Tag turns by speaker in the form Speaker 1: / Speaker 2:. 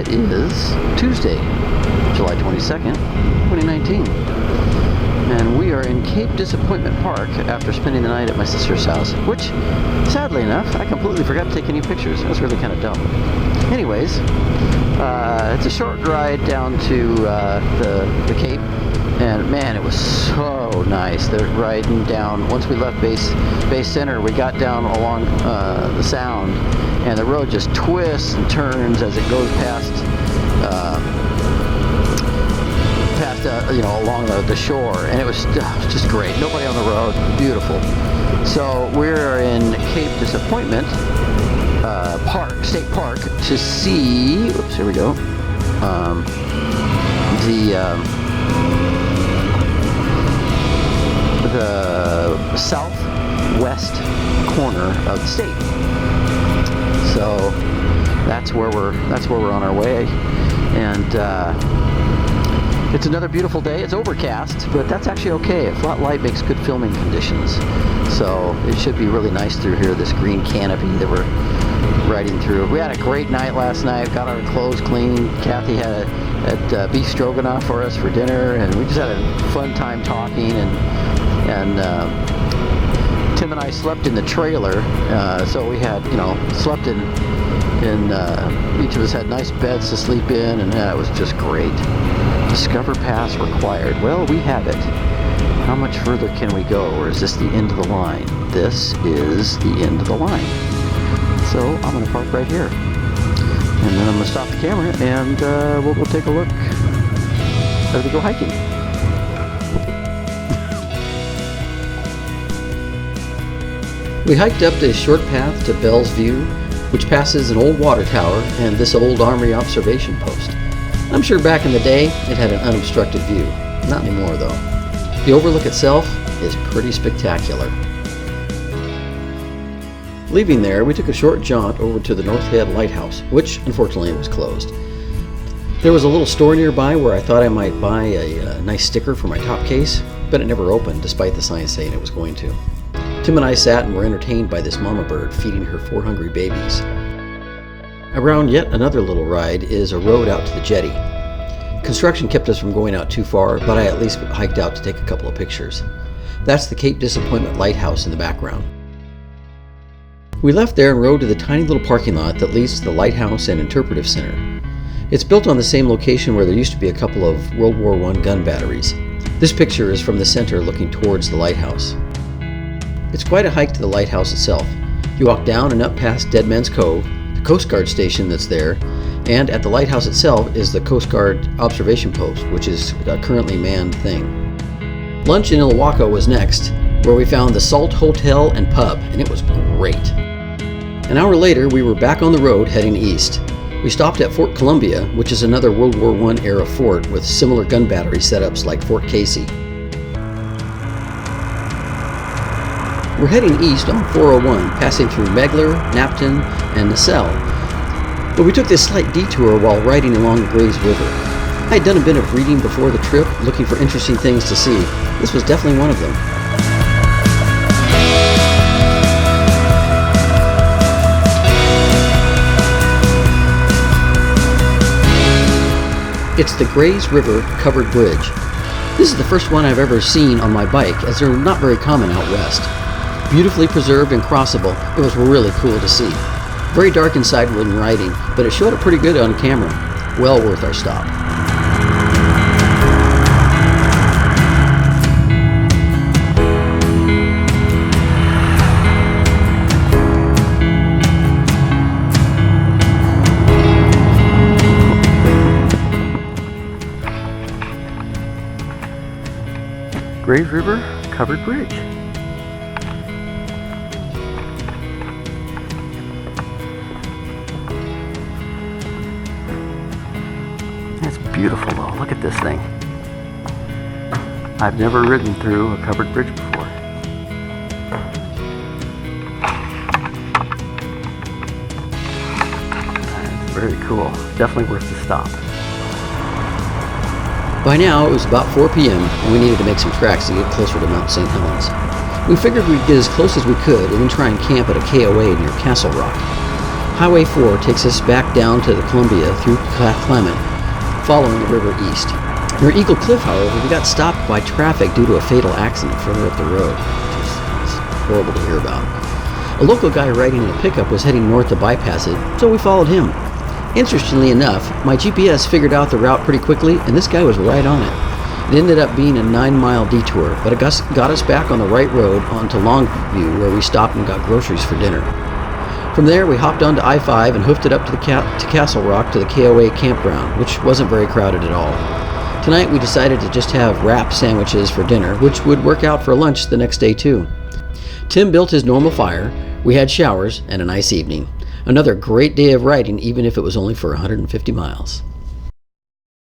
Speaker 1: It is Tuesday, July 22nd, 2019. And we are in Cape Disappointment Park after spending the night at my sister's house, which, sadly enough, I completely forgot to take any pictures. That was really kind of dumb. Anyways, it's a short ride down to the Cape, and man, it was so nice. They're riding down. Once we left base center, we got down along the Sound, and the road just twists and turns as it goes past along the shore, and it was just great. Nobody on the road, beautiful. So we're in Cape Disappointment State Park to see. Oops, here we go. The southwest corner of the state. So that's where we're on our way, and it's another beautiful day. It's overcast, but that's actually okay. A flat light makes good filming conditions, so it should be really nice through here. This green canopy that we're riding through. We had a great night last night. Got our clothes clean. Kathy had beef stroganoff for us for dinner, and we just had a fun time talking. And Tim and I slept in the trailer, so we had slept in each of us had nice beds to sleep in, and it was just great. Discover pass required. Well, we have it. How much further can we go, or is this the end of the line? This is the end of the line. So I'm going to park right here, and then I'm going to stop the camera, and we'll go take a look as we go hiking. We hiked up this short path to Bell's View, which passes an old water tower and this old Army observation post. I'm sure back in the day it had an unobstructed view. Not anymore though. The overlook itself is pretty spectacular. Leaving there, we took a short jaunt over to the North Head Lighthouse, which unfortunately was closed. There was a little store nearby where I thought I might buy a nice sticker for my top case, but it never opened despite the sign saying it was going to. Tim and I sat and were entertained by this mama bird feeding her 4 hungry babies. Around yet another little ride is a road out to the jetty. Construction kept us from going out too far, but I at least hiked out to take a couple of pictures. That's the Cape Disappointment Lighthouse in the background. We left there and rode to the tiny little parking lot that leads to the Lighthouse and Interpretive Center. It's built on the same location where there used to be a couple of World War I gun batteries. This picture is from the center looking towards the lighthouse. It's quite a hike to the lighthouse itself. You walk down and up past Dead Man's Cove, the Coast Guard station that's there, and at the lighthouse itself is the Coast Guard observation post, which is a currently manned thing. Lunch in Ilwaco was next, where we found the Salt Hotel and Pub, and it was great. An hour later, we were back on the road heading east. We stopped at Fort Columbia, which is another World War I era fort with similar gun battery setups like Fort Casey. We're heading east on 401, passing through Megler, Napton, and Nacelle. But we took this slight detour while riding along the Grays River. I had done a bit of reading before the trip, looking for interesting things to see. This was definitely one of them. It's the Grays River Covered Bridge. This is the first one I've ever seen on my bike, as they're not very common out west. Beautifully preserved and crossable, it was really cool to see. Very dark inside when riding, but it showed up pretty good on camera. Well worth our stop. Grays River Covered Bridge. That's beautiful though. Look at this thing. I've never ridden through a covered bridge before. That's very cool. Definitely worth the stop. By now, it was about 4 p.m., and we needed to make some tracks to get closer to Mount St. Helens. We figured we'd get as close as we could and then try and camp at a KOA near Castle Rock. Highway 4 takes us back down to the Columbia through Clement, following the river east. Near Eagle Cliff, however, we got stopped by traffic due to a fatal accident further up the road, which is horrible to hear about. A local guy riding in a pickup was heading north to bypass it, so we followed him. Interestingly enough, my GPS figured out the route pretty quickly, and this guy was right on it. It ended up being a 9-mile detour, but it got us back on the right road onto Longview, where we stopped and got groceries for dinner. From there, we hopped onto I-5 and hoofed it up to Castle Rock to the KOA campground, which wasn't very crowded at all. Tonight, we decided to just have wrap sandwiches for dinner, which would work out for lunch the next day too. Tim built his normal fire, we had showers, and a nice evening. Another great day of riding, even if it was only for 150 miles.